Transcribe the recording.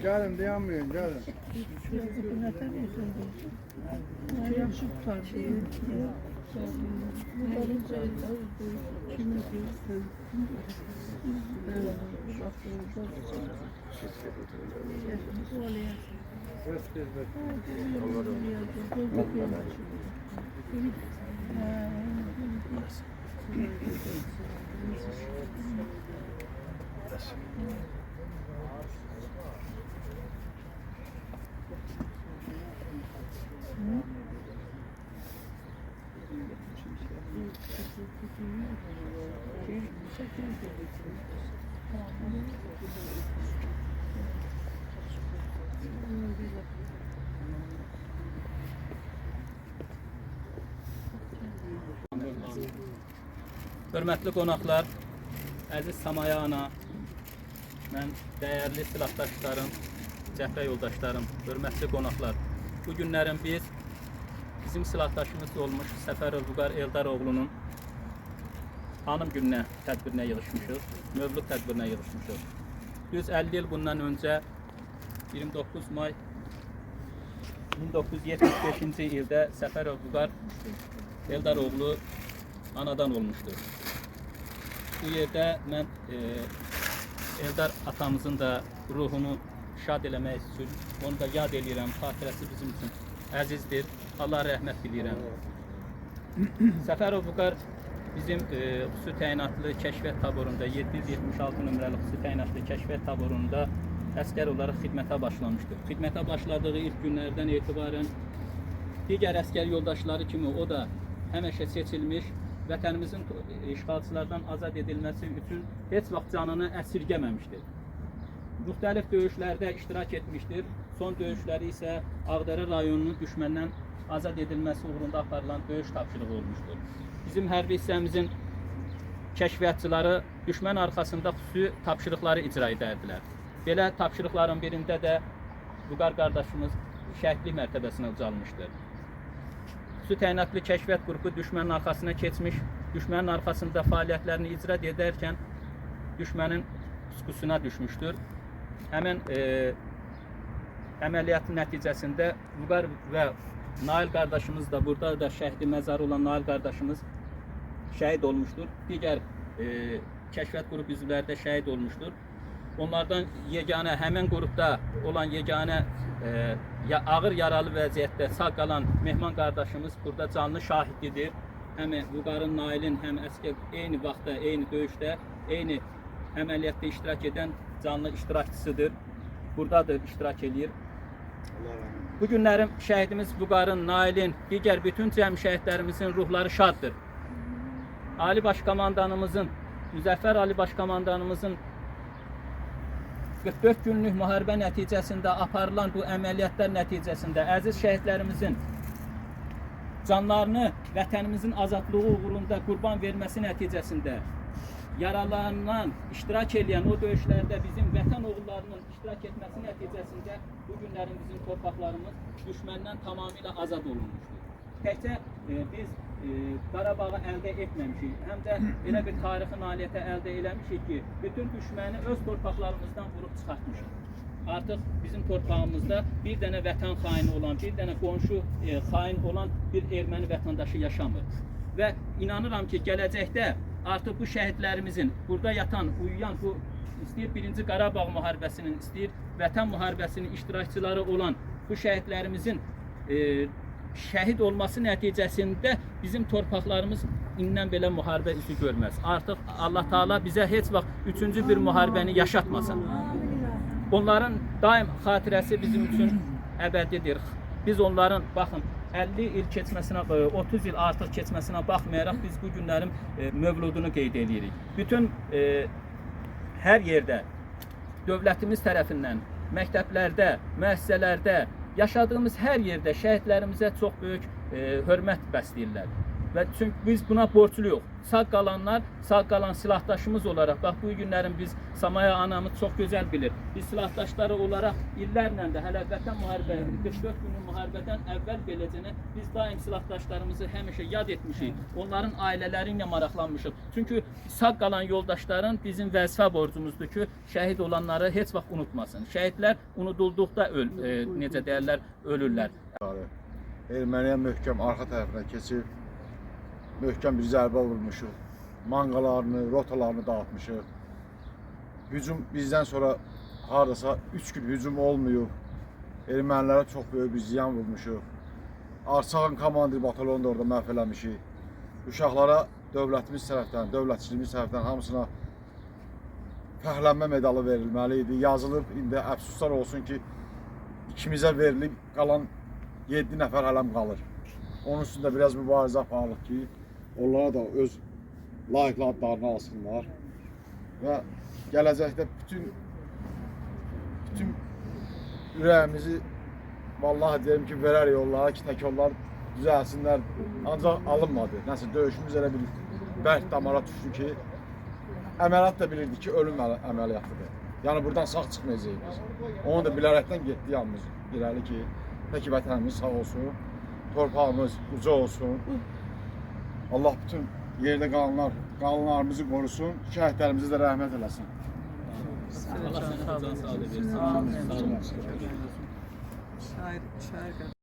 Gelin dayanmayın gelin. Hörmətli qonaqlar, əziz Samaya ana, mən dəyərli silahdaşlarım, cəbhə yoldaşlarım, hörmətli qonaqlar. Bu günlərin bizim silahdaşımız olmuş Səfərov Vüqar Eldaroğlu'nun hanım gününə tədbirinə yığışmışıq, mövlud tədbirinə yığışmışıq. Düz 50 il bundan öncə 29 may 1975-ci ildə Səfərov Vüqar Eldaroğlu anadan olmuşdur. Bu yerdə mən Eldar atamızın da ruhunu şad eləmək üçün onu da yad edirəm. Xatirəsi bizim üçün əzizdir. Allah rəhmət diləyirəm. Səfərov Vüqar bizim xüsusi təyinatlı kəşfiyyat taborunda 776 nömrəli xüsusi təyinatlı kəşfiyyat taborunda əskər olaraq xidmətə başlamışdır. Xidmətə başladığı ilk günlərdən etibarən digər əskər yoldaşları kimi o da həmişə seçilmiş, vətənimizin işğalçılardan azad edilməsi üçün heç vaxt canını əsirgəməmişdir. Müxtəlif döyüşlərdə iştirak etmişdir. Son döyüşləri isə Ağdərə rayonunun düşməndən azad edilməsi uğrunda aparılan döyüş tapşırığı olmuşdur. Bizim hərbi hissəmizin kəşfiyyatçıları düşmən arxasında xüsusi tapşırıqları icra edərdilər. Belə tapşırıqların birində də Vüqar qardaşımız şəhidlik mərtəbəsinə ucalmışdır. Xüsusi təyinatlı kəşfiyyat qrupu düşmənin arxasına keçmiş, düşmənin arxasında fəaliyyətlərini icra edərkən düşmənin puskusuna düşmüşdür. Həmin əməliyyatın nəticəsində Vüqar və Nail qardaşımız da, burada da şəhidi məzarı olan Nail qardaşımız şəhid olmuşdur. Digər kəşfiyyat qrup üzvləri də şəhid olmuşdur. Onlardan yeganə, həmin qrupda olan yeganə ağır yaralı vəziyyətdə sağ qalan Mehman qardaşımız burada canlı şahidlidir. Həm Vüqarın, Nailin, həm əskər eyni vaxtda, eyni döyüşdə, eyni əməliyyatda iştirak edən canlı iştirakçısıdır. Buradadır, iştirak edir. Bu günlərim şəhidimiz Vüqarın, Nailin, digər bütün cəm şəhidlərimizin ruhları şaddır. Ali Başkomandanımızın, Müzəffər Ali Başkomandanımızın 44 günlük müharibə nəticəsində aparılan bu əməliyyatlar nəticəsində əziz şəhidlərimizin canlarını vətənimizin azadlığı uğrunda qurban verməsi nəticəsində yaralanan, iştirak edən o döyüşlərdə bizim vətən oğullarının iştirak etməsi nəticəsində bu günlərin bizim torpaqlarımız düşməndən tamamilə azad olunmuşdur. Təkcə biz Qarabağı əldə etməmişik, həm də elə bir tarixi nailiyyətə əldə eləmişik ki, bütün düşməni öz torpaqlarımızdan vurub çıxartmışıq. Artıq bizim torpağımızda bir dənə vətən xaini olan, bir dənə qonşu xain olan bir erməni vətəndaşı yaşamır. Və inanıram ki, gələcəkdə artıq bu şəhidlərimizin, burada yatan, uyuyan, bu istəyir 1-ci Qarabağ müharibəsinin, istəyir vətən müharibəsinin iştirakçıları olan bu şəhidlərimizin şəhid olması nəticəsində bizim torpaqlarımız indən belə müharibə üzü görməz. Artıq Allah Taala bizə heç vaxt üçüncü bir müharibəni yaşatmasın. Onların daim xatirəsi bizim üçün əbədidir. Biz onların, baxın, 50 il keçməsinə, 30 il artıq keçməsinə baxmayaraq biz bu günlərin mövludunu qeyd edirik. Bütün hər yerdə dövlətimiz tərəfindən, məktəblərdə, müəssisələrdə, yaşadığımız hər yerdə şəhidlərimizə çox böyük hörmət bəsləyirlər. və çünki biz buna borcluyuq. Sağ qalanlar, sağ qalan silahdaşımız olaraq, bax bu günlərin biz Samaya anamız çox gözəl bilir. Biz silahdaşları olaraq illərlə də hələ Vətən müharibəsi 44 günlük müharibədən əvvəl beləcənə biz daim silahdaşlarımızı həmişə yad etmişik. Onların ailələri ilə maraqlanmışıq. Çünki sağ qalan yoldaşların bizim vəzifə borcumuzdur ki, şəhid olanları heç vaxt unutmasın. Şəhidlər unudulduqda necə deyirlər, ölürlər. Erməniyə möhkəm arxa tərəfinə keçib, möhkəm bir zərbə vurmuşuq. Manqalarını, rotalarını dağıtmışıq. Hücum bizdən sonra haradasa 3 gün hücum olmuyor. Ermənilərə çox böyük bir ziyan vurmuşuq. Arçağın komandir batalyonu da orada məhv eləmişik. Uşaqlara dövlətimiz tərəfdən, dövlətçiliyimiz tərəfdən hamısına fəxrlənmə medalı verilməli idi. Yazılıb, indi əfsuslar olsun ki, ikimizə verilib, qalan 7 nəfər hələm qalır. Onun üstündə biraz mübarizə aparılır ki, onlara da öz layiqli adlarını alsınlar. Və gələcəkdə bütün ürəyimizi vallahi deyim ki, verər yollara ki, tək onlar düzəlsinlər. Ancaq alınmadı. Nəsə döyüşümüz elə bir bərk damara düşdü ki, əməliyyat da bilirdik ki, ölüm əməliyyatıdır. Yəni buradan sağ çıxmayacağıq biz. Onu da bilərəkdən getdi yalnız irəli ki, peki vətənimiz sağ olsun, torpağımız uca olsun. Allah bütün yerdə qalanlarımızı qorusun, şəhidlərimizə də rəhmət eləsin. Allah sağ olun. Şair